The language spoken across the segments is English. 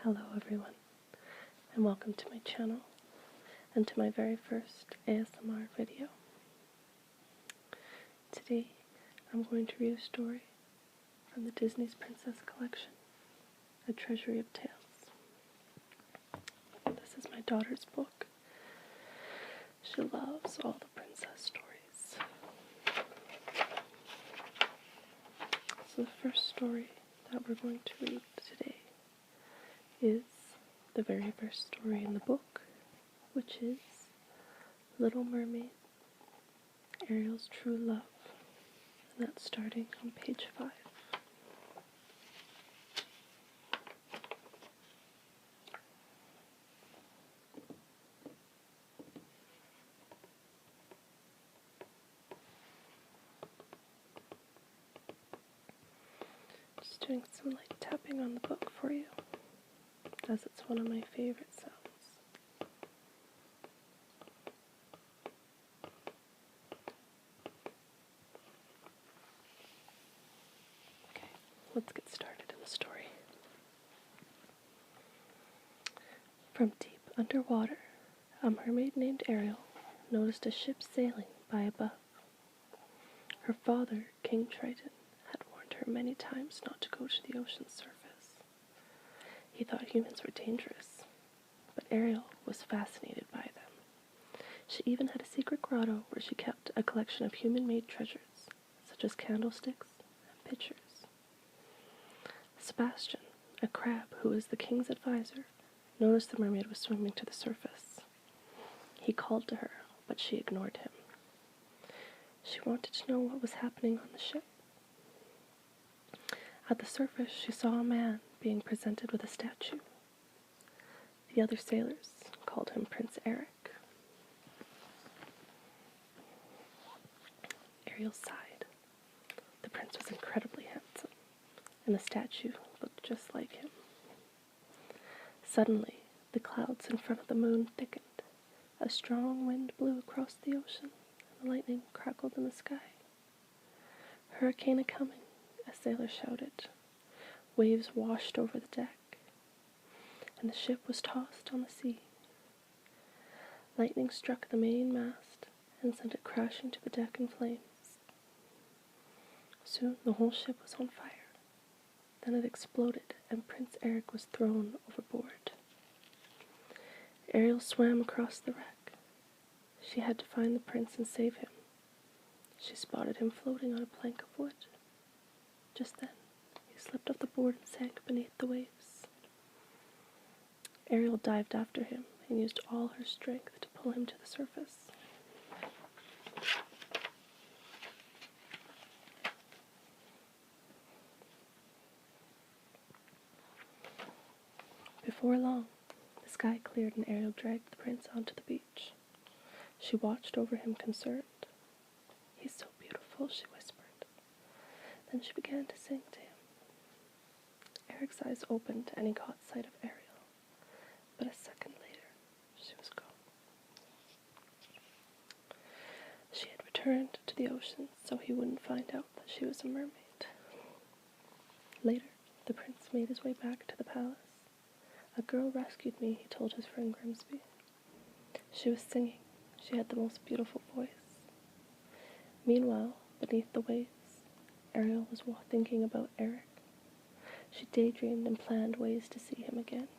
Hello everyone, and welcome to my channel, and to my very first ASMR video. Today, I'm going to read a story from the Disney's Princess Collection, A Treasury of Tales. This is my daughter's book. She loves all the princess stories. So the first story that we're going to read today is the very first story in the book, which is Little Mermaid, Ariel's True Love, and that's starting on page 5. Just doing some light tapping on the book for you, as it's one of my favorite sounds. Okay, let's get started in the story. From deep underwater, a mermaid named Ariel noticed a ship sailing by above. Her father, King Triton, had warned her many times not to go to the ocean's surface. He thought humans were dangerous, but Ariel was fascinated by them. She even had a secret grotto where she kept a collection of human-made treasures, such as candlesticks and pitchers. Sebastian, a crab who was the king's advisor, noticed the mermaid was swimming to the surface. He called to her, but she ignored him. She wanted to know what was happening on the ship. At the surface, she saw a man being presented with a statue. The other sailors called him Prince Eric. Ariel sighed. The prince was incredibly handsome, and the statue looked just like him. Suddenly, the clouds in front of the moon thickened. A strong wind blew across the ocean, and the lightning crackled in the sky. "Hurricane a-coming," a sailor shouted. Waves washed over the deck, and the ship was tossed on the sea. Lightning struck the main mast and sent it crashing to the deck in flames. Soon the whole ship was on fire. Then it exploded, and Prince Eric was thrown overboard. Ariel swam across the wreck. She had to find the prince and save him. She spotted him floating on a plank of wood. Just then, he slipped off the board and sank beneath the waves. Ariel dived after him and used all her strength to pull him to the surface. Before long, the sky cleared and Ariel dragged the prince onto the beach. She watched over him concerned. "He's so beautiful," she whispered. Then she began to sing to him. Eric's eyes opened and he caught sight of Ariel, but a second later, she was gone. She had returned to the ocean so he wouldn't find out that she was a mermaid. Later, the prince made his way back to the palace. "A girl rescued me," he told his friend Grimsby. She was singing. She had the most beautiful voice. Meanwhile, beneath the waves, Ariel was thinking about Eric. She daydreamed and planned ways to see him again.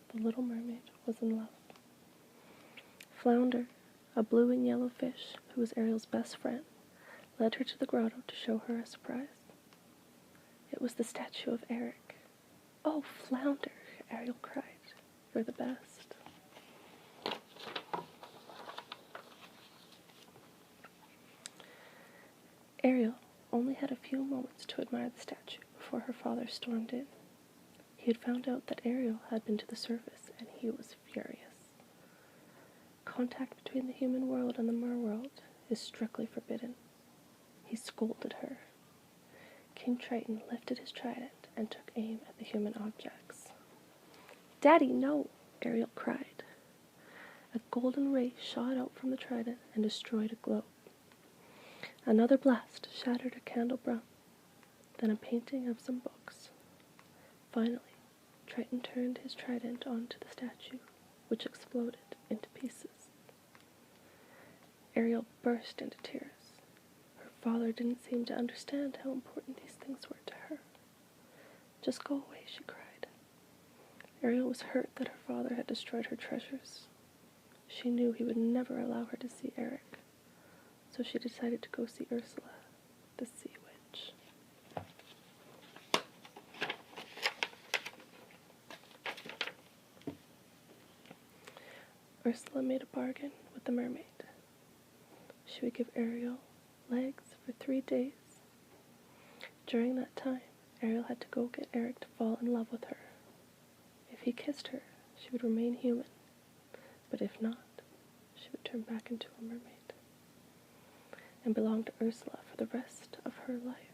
The little mermaid was in love. Flounder, a blue and yellow fish who was Ariel's best friend, led her to the grotto to show her a surprise. It was the statue of Eric. "Oh, Flounder," Ariel cried. "You're the best." Ariel only had a few moments to admire the statue before her father stormed in. He had found out that Ariel had been to the surface, and he was furious. Contact between the human world and the mer world is strictly forbidden. He scolded her. King Triton lifted his trident and took aim at the human objects. "Daddy, no!" Ariel cried. A golden ray shot out from the trident and destroyed a globe. Another blast shattered a candelabrum, then a painting of some books. Finally, Triton turned his trident onto the statue, which exploded into pieces. Ariel burst into tears. Her father didn't seem to understand how important these things were to her. "Just go away," she cried. Ariel was hurt that her father had destroyed her treasures. She knew he would never allow her to see Eric, so she decided to go see Ursula, the sea witch. Ursula made a bargain with the mermaid. She would give Ariel legs for 3 days. During that time, Ariel had to go get Eric to fall in love with her. If he kissed her, she would remain human, but if not, she would turn back into a mermaid and belong to Ursula for the rest of her life.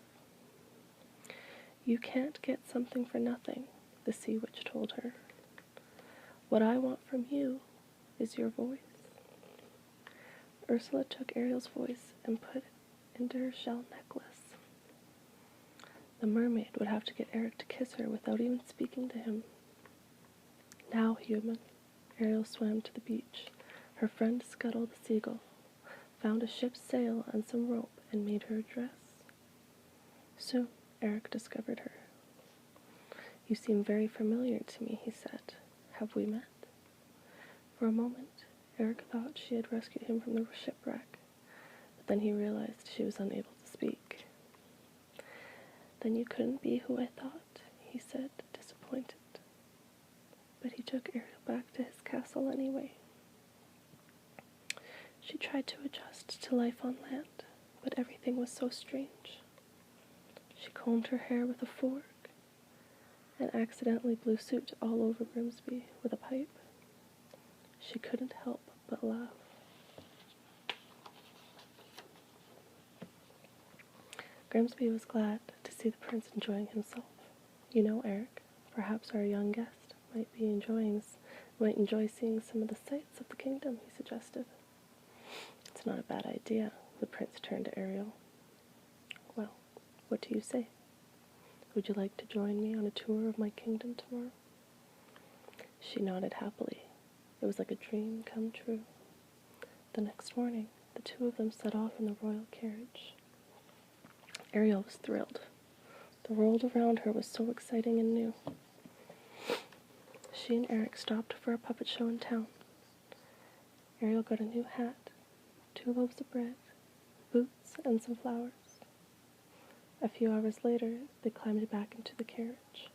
"You can't get something for nothing," the sea witch told her. "What I want from you is your voice." Ursula took Ariel's voice and put it into her shell necklace. The mermaid would have to get Eric to kiss her without even speaking to him. Now human, Ariel swam to the beach. Her friend Scuttle the seagull found a ship's sail and some rope and made her a dress. Soon Eric discovered her. "You seem very familiar to me," he said. "Have we met?" For a moment, Eric thought she had rescued him from the shipwreck, but then he realized she was unable to speak. "Then you couldn't be who I thought," he said, disappointed. But he took Ariel back to his castle anyway. She tried to adjust to life on land, but everything was so strange. She combed her hair with a fork and accidentally blew soot all over Grimsby with a pipe. She couldn't help but laugh. Grimsby was glad to see the prince enjoying himself. "You know, Eric, perhaps our young guest might enjoy seeing some of the sights of the kingdom," he suggested. "It's not a bad idea," the prince turned to Ariel. "Well, what do you say? Would you like to join me on a tour of my kingdom tomorrow?" She nodded happily. It was like a dream come true. The next morning, the two of them set off in the royal carriage. Ariel was thrilled. The world around her was so exciting and new. She and Eric stopped for a puppet show in town. Ariel got a new hat, 2 loaves of bread, boots, and some flowers. A few hours later, they climbed back into the carriage.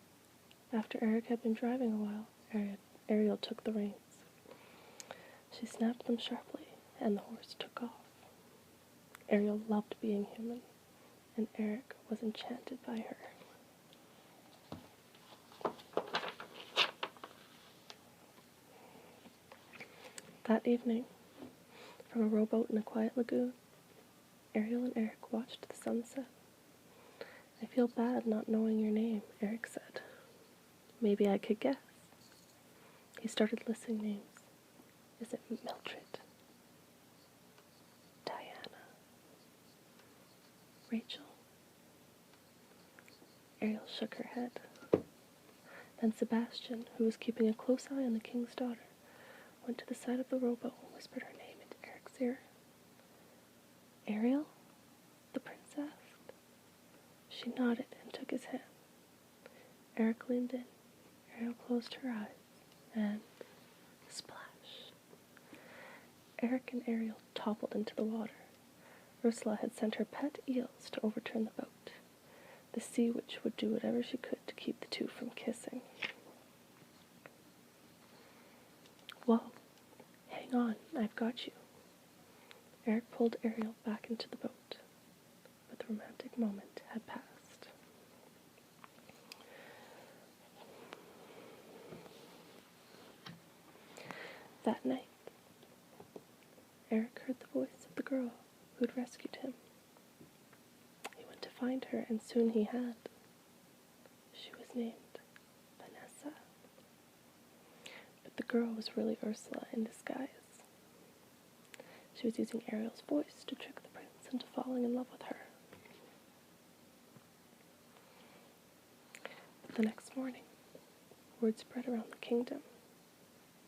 After Eric had been driving a while, Ariel took the reins. She snapped them sharply, and the horse took off. Ariel loved being human, and Eric was enchanted by her. That evening, from a rowboat in a quiet lagoon, Ariel and Eric watched the sunset. "I feel bad not knowing your name," Eric said. "Maybe I could guess." He started listing names. "Is it Mildred? Diana? Rachel?" Ariel shook her head. Then Sebastian, who was keeping a close eye on the king's daughter, went to the side of the rowboat and whispered her name into Eric's ear. "Ariel?" the prince asked. She nodded and took his hand. Eric leaned in. Ariel closed her eyes, and splash! Eric and Ariel toppled into the water. Ursula had sent her pet eels to overturn the boat. The sea witch would do whatever she could to keep the two from kissing. "Whoa, hang on, I've got you." Eric pulled Ariel back into the boat, but the romantic moment had passed. That night, Eric heard the voice of the girl who had rescued him. He went to find her, and soon he had. She was named Vanessa. But the girl was really Ursula in disguise. She was using Ariel's voice to trick the prince into falling in love with her. The next morning, Word spread around the kingdom.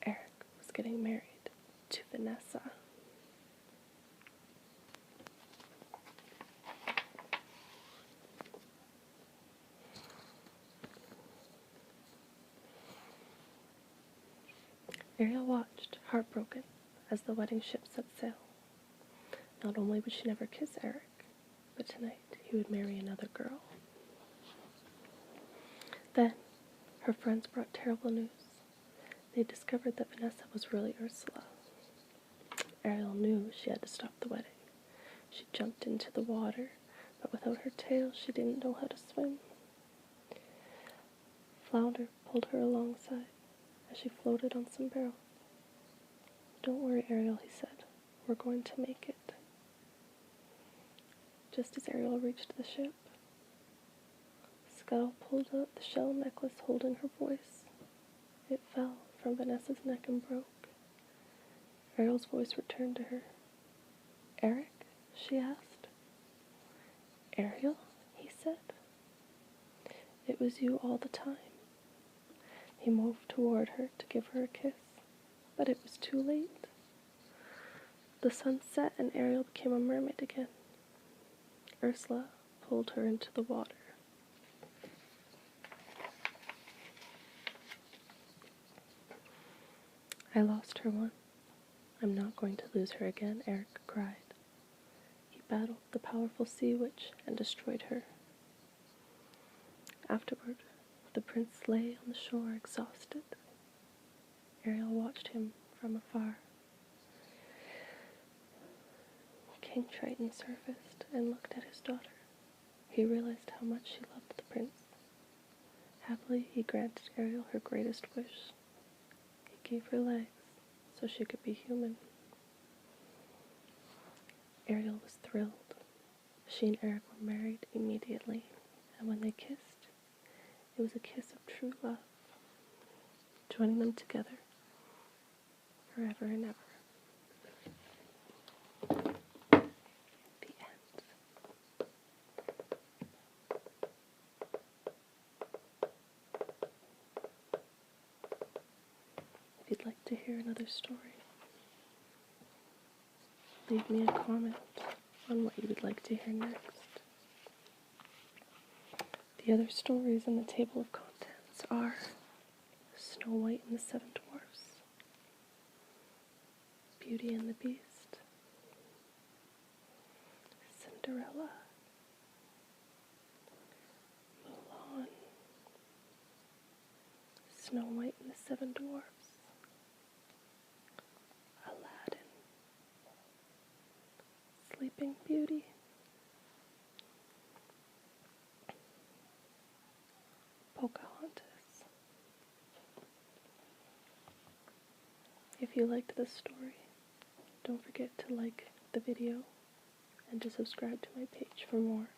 Eric was getting married to Vanessa. Ariel watched, heartbroken, as the wedding ship set sail. Not only would she never kiss Eric, but tonight he would marry another girl. Then, her friends brought terrible news. They discovered that Vanessa was really Ursula. Ariel knew she had to stop the wedding. She jumped into the water, but without her tail, she didn't know how to swim. Flounder pulled her alongside as she floated on some barrels. "Don't worry, Ariel," he said. "We're going to make it." Just as Ariel reached the ship, Scuttle pulled out the shell necklace holding her voice. It fell from Vanessa's neck and broke. Ariel's voice returned to her. "Eric?" she asked. "Ariel?" he said. "It was you all the time." He moved toward her to give her a kiss, but it was too late. The sun set and Ariel became a mermaid again. Ursula pulled her into the water. "I lost her once. I'm not going to lose her again," Eric cried. He battled the powerful sea witch and destroyed her. Afterward, the prince lay on the shore exhausted. Ariel watched him from afar. King Triton surfaced and looked at his daughter. He realized how much she loved the prince. Happily, he granted Ariel her greatest wish. He gave her legs so she could be human. Ariel was thrilled. She and Eric were married immediately, and when they kissed, it was a kiss of true love, joining them together forever and ever. The end. If you'd like to hear another story, leave me a comment on what you would like to hear next. The other stories in the table of contents are Snow White and the Seven Dwarfs, Beauty and the Beast, Cinderella, Mulan, Snow White and the Seven Dwarfs, Aladdin, Sleeping Beauty, Pocahontas. If you liked this story, don't forget to like the video and to subscribe to my page for more.